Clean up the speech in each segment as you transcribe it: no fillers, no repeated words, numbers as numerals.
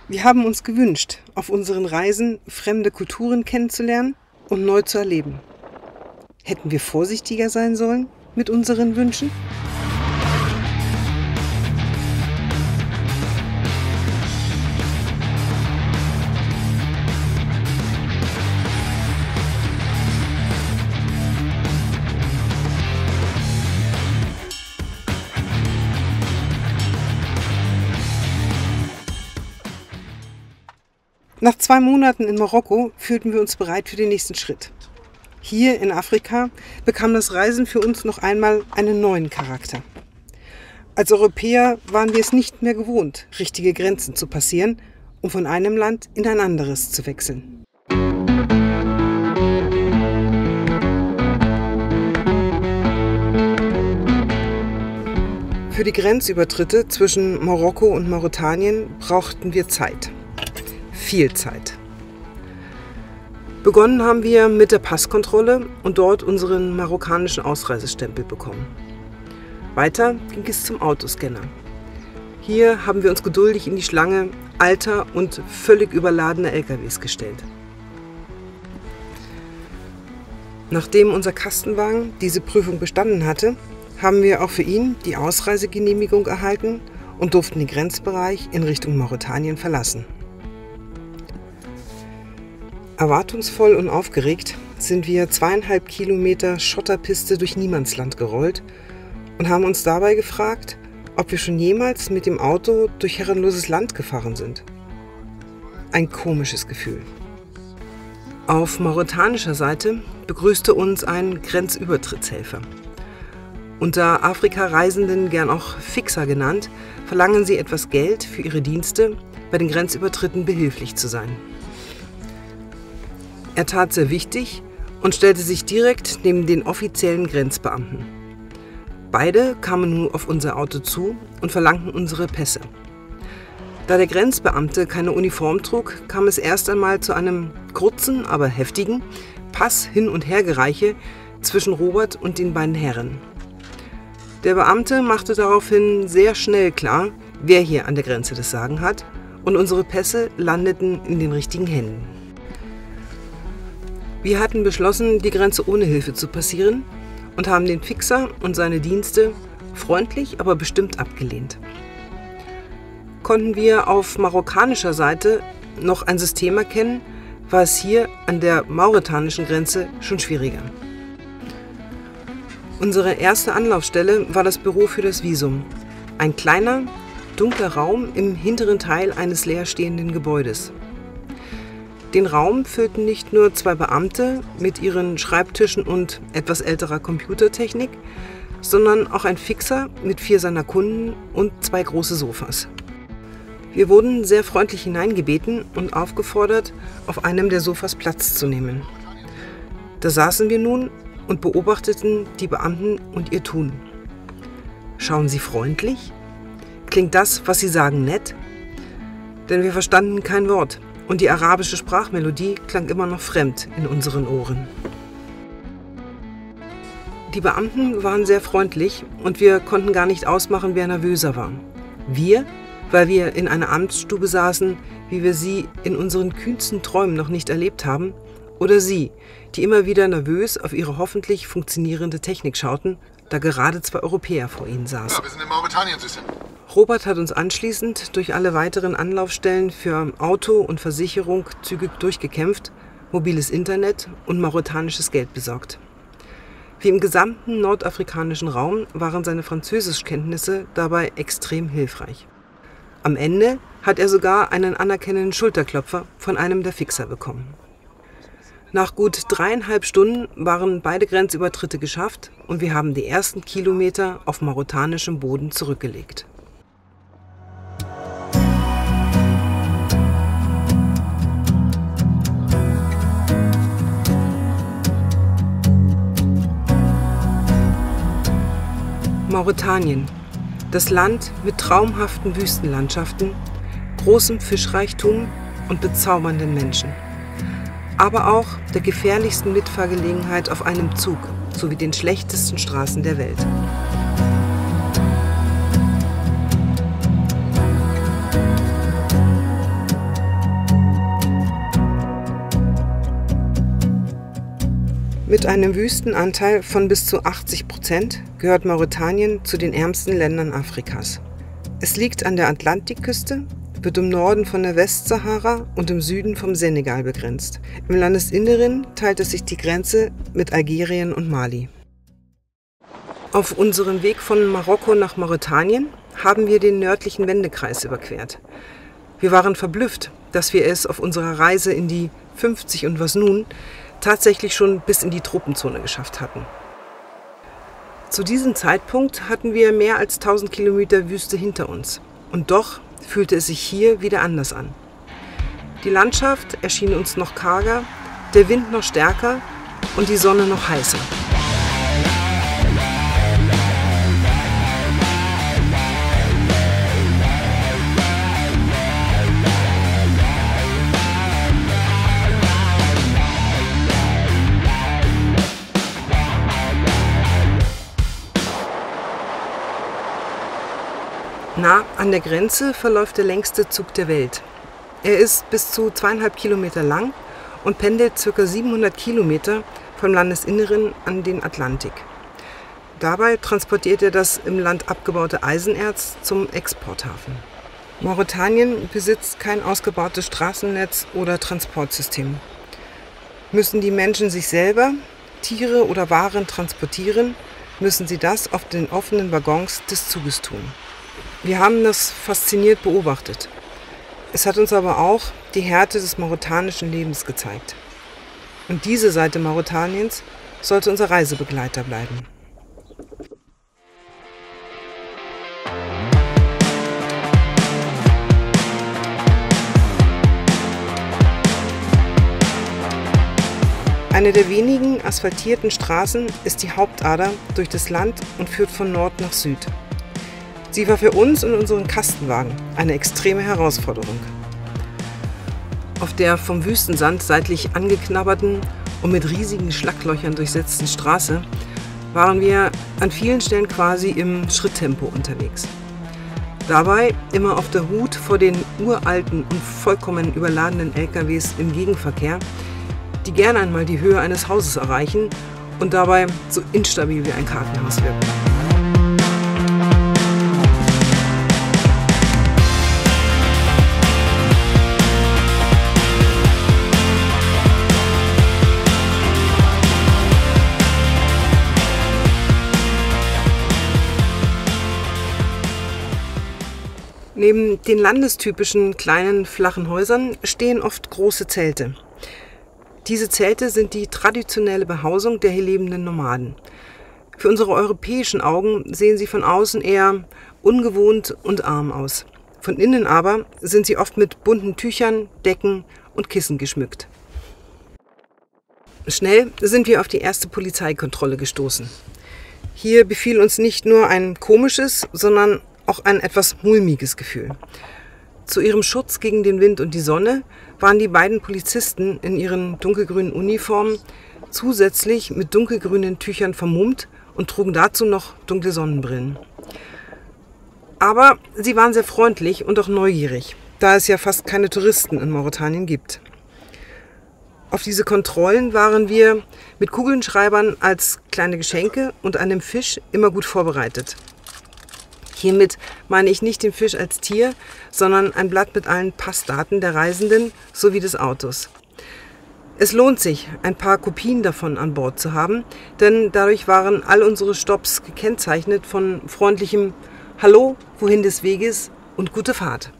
Wir haben uns gewünscht, auf unseren Reisen fremde Kulturen kennenzulernen und neu zu erleben. Hätten wir vorsichtiger sein sollen mit unseren Wünschen? Nach 2 Monaten in Marokko fühlten wir uns bereit für den nächsten Schritt. Hier in Afrika bekam das Reisen für uns noch einmal einen neuen Charakter. Als Europäer waren wir es nicht mehr gewohnt, richtige Grenzen zu passieren, um von einem Land in ein anderes zu wechseln. Für die Grenzübertritte zwischen Marokko und Mauretanien brauchten wir Zeit. Viel Zeit. Begonnen haben wir mit der Passkontrolle und dort unseren marokkanischen Ausreisestempel bekommen. Weiter ging es zum Autoscanner. Hier haben wir uns geduldig in die Schlange alter und völlig überladener LKWs gestellt. Nachdem unser Kastenwagen diese Prüfung bestanden hatte, haben wir auch für ihn die Ausreisegenehmigung erhalten und durften den Grenzbereich in Richtung Mauretanien verlassen. Erwartungsvoll und aufgeregt sind wir 2,5 Kilometer Schotterpiste durch Niemandsland gerollt und haben uns dabei gefragt, ob wir schon jemals mit dem Auto durch herrenloses Land gefahren sind. Ein komisches Gefühl. Auf mauretanischer Seite begrüßte uns ein Grenzübertrittshelfer. Unter Afrika-Reisenden, gern auch Fixer genannt, verlangen sie etwas Geld für ihre Dienste, bei den Grenzübertritten behilflich zu sein. Er tat sehr wichtig und stellte sich direkt neben den offiziellen Grenzbeamten. Beide kamen nun auf unser Auto zu und verlangten unsere Pässe. Da der Grenzbeamte keine Uniform trug, kam es erst einmal zu einem kurzen, aber heftigen Pass-Hin- und Hergereiche zwischen Robert und den beiden Herren. Der Beamte machte daraufhin sehr schnell klar, wer hier an der Grenze das Sagen hat, und unsere Pässe landeten in den richtigen Händen. Wir hatten beschlossen, die Grenze ohne Hilfe zu passieren und haben den Fixer und seine Dienste freundlich, aber bestimmt abgelehnt. Konnten wir auf marokkanischer Seite noch ein System erkennen, war es hier an der mauretanischen Grenze schon schwieriger. Unsere erste Anlaufstelle war das Büro für das Visum. Ein kleiner, dunkler Raum im hinteren Teil eines leerstehenden Gebäudes. Den Raum füllten nicht nur 2 Beamte mit ihren Schreibtischen und etwas älterer Computertechnik, sondern auch ein Fixer mit 4 seiner Kunden und 2 große Sofas. Wir wurden sehr freundlich hineingebeten und aufgefordert, auf einem der Sofas Platz zu nehmen. Da saßen wir nun und beobachteten die Beamten und ihr Tun. Schauen sie freundlich? Klingt das, was sie sagen, nett? Denn wir verstanden kein Wort. Und die arabische Sprachmelodie klang immer noch fremd in unseren Ohren. Die Beamten waren sehr freundlich und wir konnten gar nicht ausmachen, wer nervöser war. Wir, weil wir in einer Amtsstube saßen, wie wir sie in unseren kühnsten Träumen noch nicht erlebt haben, oder sie, die immer wieder nervös auf ihre hoffentlich funktionierende Technik schauten, da gerade 2 Europäer vor ihnen saßen. Ja, wir sind in Mauretanien, Süße. Robert hat uns anschließend durch alle weiteren Anlaufstellen für Auto und Versicherung zügig durchgekämpft, mobiles Internet und mauretanisches Geld besorgt. Wie im gesamten nordafrikanischen Raum waren seine Französischkenntnisse dabei extrem hilfreich. Am Ende hat er sogar einen anerkennenden Schulterklopfer von einem der Fixer bekommen. Nach gut 3,5 Stunden waren beide Grenzübertritte geschafft und wir haben die ersten Kilometer auf mauretanischem Boden zurückgelegt. Mauretanien, das Land mit traumhaften Wüstenlandschaften, großem Fischreichtum und bezaubernden Menschen. Aber auch der gefährlichsten Mitfahrgelegenheit auf einem Zug sowie den schlechtesten Straßen der Welt. Mit einem Wüstenanteil von bis zu 80% gehört Mauretanien zu den ärmsten Ländern Afrikas. Es liegt an der Atlantikküste, wird im Norden von der Westsahara und im Süden vom Senegal begrenzt. Im Landesinneren teilt es sich die Grenze mit Algerien und Mali. Auf unserem Weg von Marokko nach Mauretanien haben wir den nördlichen Wendekreis überquert. Wir waren verblüfft, dass wir es auf unserer Reise in die 50 und was nun tatsächlich schon bis in die Tropenzone geschafft hatten. Zu diesem Zeitpunkt hatten wir mehr als 1000 Kilometer Wüste hinter uns. Und doch fühlte es sich hier wieder anders an. Die Landschaft erschien uns noch karger, der Wind noch stärker und die Sonne noch heißer. Nah an der Grenze verläuft der längste Zug der Welt. Er ist bis zu 2,5 Kilometer lang und pendelt ca. 700 Kilometer vom Landesinneren an den Atlantik. Dabei transportiert er das im Land abgebaute Eisenerz zum Exporthafen. Mauretanien besitzt kein ausgebautes Straßennetz oder Transportsystem. Müssen die Menschen sich selber, Tiere oder Waren transportieren, müssen sie das auf den offenen Waggons des Zuges tun. Wir haben das fasziniert beobachtet. Es hat uns aber auch die Härte des mauretanischen Lebens gezeigt. Und diese Seite Mauretaniens sollte unser Reisebegleiter bleiben. Eine der wenigen asphaltierten Straßen ist die Hauptader durch das Land und führt von Nord nach Süd. Sie war für uns und unseren Kastenwagen eine extreme Herausforderung. Auf der vom Wüstensand seitlich angeknabberten und mit riesigen Schlaglöchern durchsetzten Straße waren wir an vielen Stellen quasi im Schritttempo unterwegs. Dabei immer auf der Hut vor den uralten und vollkommen überladenen LKWs im Gegenverkehr, die gerne einmal die Höhe eines Hauses erreichen und dabei so instabil wie ein Kartenhaus wirken. Neben den landestypischen kleinen flachen Häusern stehen oft große Zelte. Diese Zelte sind die traditionelle Behausung der hier lebenden Nomaden. Für unsere europäischen Augen sehen sie von außen eher ungewohnt und arm aus. Von innen aber sind sie oft mit bunten Tüchern, Decken und Kissen geschmückt. Schnell sind wir auf die erste Polizeikontrolle gestoßen. Hier befiel uns nicht nur ein komisches, sondern auch ein etwas mulmiges Gefühl. Zu ihrem Schutz gegen den Wind und die Sonne waren die beiden Polizisten in ihren dunkelgrünen Uniformen zusätzlich mit dunkelgrünen Tüchern vermummt und trugen dazu noch dunkle Sonnenbrillen. Aber sie waren sehr freundlich und auch neugierig, da es ja fast keine Touristen in Mauretanien gibt. Auf diese Kontrollen waren wir mit Kugelschreibern als kleine Geschenke und einem Fisch immer gut vorbereitet. Hiermit meine ich nicht den Fisch als Tier, sondern ein Blatt mit allen Passdaten der Reisenden sowie des Autos. Es lohnt sich, ein paar Kopien davon an Bord zu haben, denn dadurch waren all unsere Stopps gekennzeichnet von freundlichem Hallo, wohin des Weges und gute Fahrt.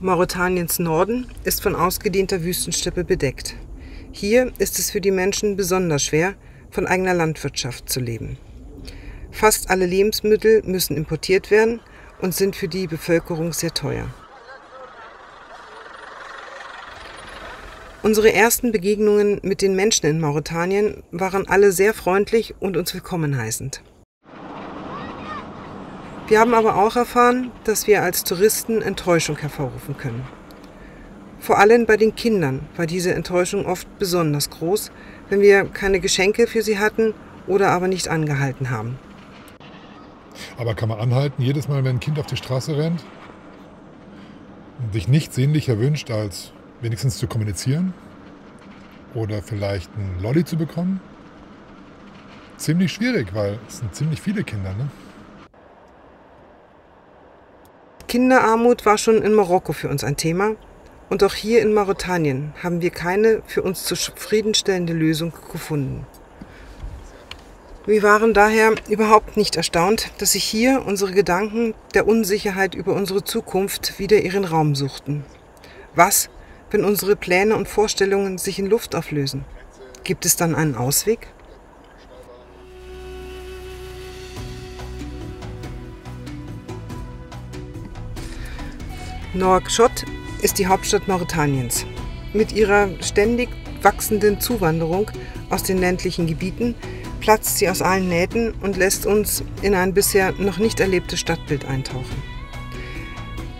Mauretaniens Norden ist von ausgedehnter Wüstensteppe bedeckt. Hier ist es für die Menschen besonders schwer, von eigener Landwirtschaft zu leben. Fast alle Lebensmittel müssen importiert werden und sind für die Bevölkerung sehr teuer. Unsere ersten Begegnungen mit den Menschen in Mauretanien waren alle sehr freundlich und uns willkommen heißend. Wir haben aber auch erfahren, dass wir als Touristen Enttäuschung hervorrufen können. Vor allem bei den Kindern war diese Enttäuschung oft besonders groß, wenn wir keine Geschenke für sie hatten oder aber nicht angehalten haben. Aber kann man anhalten, jedes Mal, wenn ein Kind auf die Straße rennt? sich nichts sehnlicher wünscht, als wenigstens zu kommunizieren oder vielleicht einen Lolli zu bekommen. Ziemlich schwierig, weil es sind ziemlich viele Kinder, ne? Kinderarmut war schon in Marokko für uns ein Thema und auch hier in Mauretanien haben wir keine für uns zufriedenstellende Lösung gefunden. Wir waren daher überhaupt nicht erstaunt, dass sich hier unsere Gedanken der Unsicherheit über unsere Zukunft wieder ihren Raum suchten. Was, wenn unsere Pläne und Vorstellungen sich in Luft auflösen? Gibt es dann einen Ausweg? Nouakchott ist die Hauptstadt Mauretaniens. Mit ihrer ständig wachsenden Zuwanderung aus den ländlichen Gebieten platzt sie aus allen Nähten und lässt uns in ein bisher noch nicht erlebtes Stadtbild eintauchen.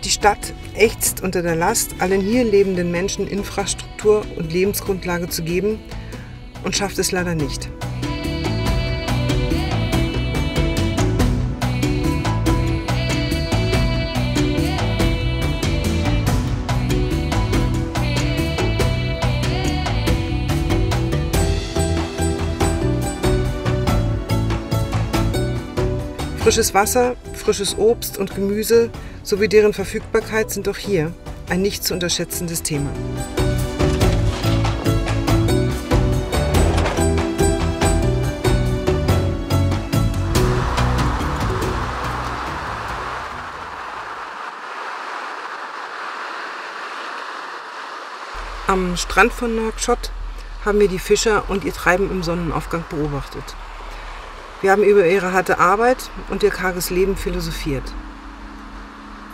Die Stadt ächzt unter der Last, allen hier lebenden Menschen Infrastruktur und Lebensgrundlage zu geben und schafft es leider nicht. Frisches Wasser, frisches Obst und Gemüse sowie deren Verfügbarkeit sind auch hier ein nicht zu unterschätzendes Thema. Am Strand von Nouakchott haben wir die Fischer und ihr Treiben im Sonnenaufgang beobachtet. Wir haben über ihre harte Arbeit und ihr karges Leben philosophiert.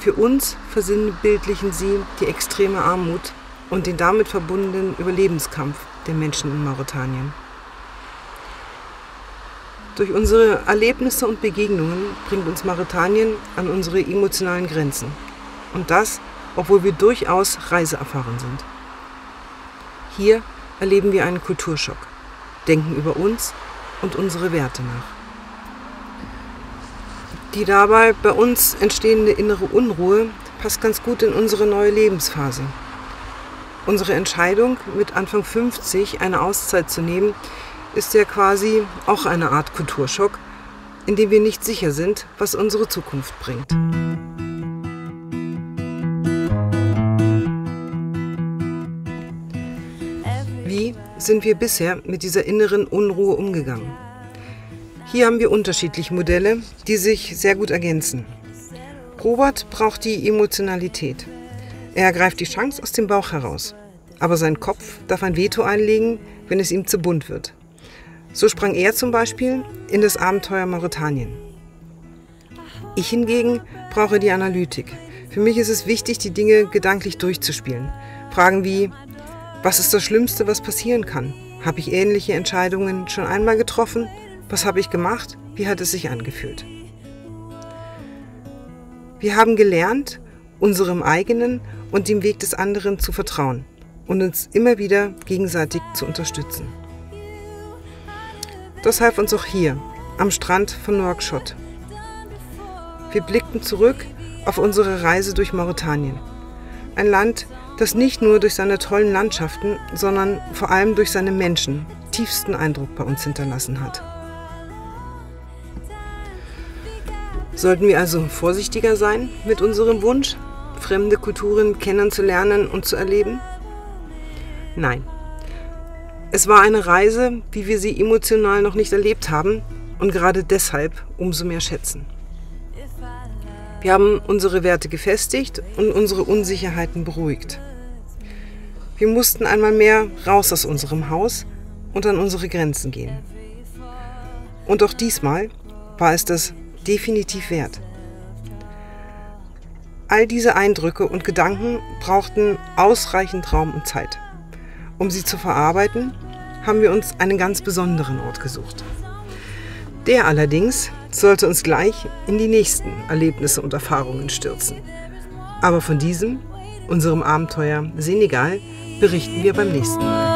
Für uns versinnbildlichen sie die extreme Armut und den damit verbundenen Überlebenskampf der Menschen in Mauretanien. Durch unsere Erlebnisse und Begegnungen bringt uns Mauretanien an unsere emotionalen Grenzen. Und das, obwohl wir durchaus reiseerfahren sind. Hier erleben wir einen Kulturschock, denken über uns und unsere Werte nach. Die dabei bei uns entstehende innere Unruhe passt ganz gut in unsere neue Lebensphase. Unsere Entscheidung, mit Anfang 50 eine Auszeit zu nehmen, ist ja quasi auch eine Art Kulturschock, in dem wir nicht sicher sind, was unsere Zukunft bringt. Wie sind wir bisher mit dieser inneren Unruhe umgegangen? Hier haben wir unterschiedliche Modelle, die sich sehr gut ergänzen. Robert braucht die Emotionalität. Er ergreift die Chance aus dem Bauch heraus. Aber sein Kopf darf ein Veto einlegen, wenn es ihm zu bunt wird. So sprang er zum Beispiel in das Abenteuer Mauretanien. Ich hingegen brauche die Analytik. Für mich ist es wichtig, die Dinge gedanklich durchzuspielen. Fragen wie: Was ist das Schlimmste, was passieren kann? Habe ich ähnliche Entscheidungen schon einmal getroffen? Was habe ich gemacht? Wie hat es sich angefühlt? Wir haben gelernt, unserem eigenen und dem Weg des anderen zu vertrauen und uns immer wieder gegenseitig zu unterstützen. Das half uns auch hier, am Strand von Nouakchott. Wir blickten zurück auf unsere Reise durch Mauretanien. Ein Land, das nicht nur durch seine tollen Landschaften, sondern vor allem durch seine Menschen tiefsten Eindruck bei uns hinterlassen hat. Sollten wir also vorsichtiger sein mit unserem Wunsch, fremde Kulturen kennenzulernen und zu erleben? Nein. Es war eine Reise, wie wir sie emotional noch nicht erlebt haben und gerade deshalb umso mehr schätzen. Wir haben unsere Werte gefestigt und unsere Unsicherheiten beruhigt. Wir mussten einmal mehr raus aus unserem Haus und an unsere Grenzen gehen. Und auch diesmal war es das definitiv wert. All diese Eindrücke und Gedanken brauchten ausreichend Raum und Zeit. Um sie zu verarbeiten, haben wir uns einen ganz besonderen Ort gesucht. Der allerdings sollte uns gleich in die nächsten Erlebnisse und Erfahrungen stürzen. Aber von diesem, unserem Abenteuer Senegal, berichten wir beim nächsten Mal.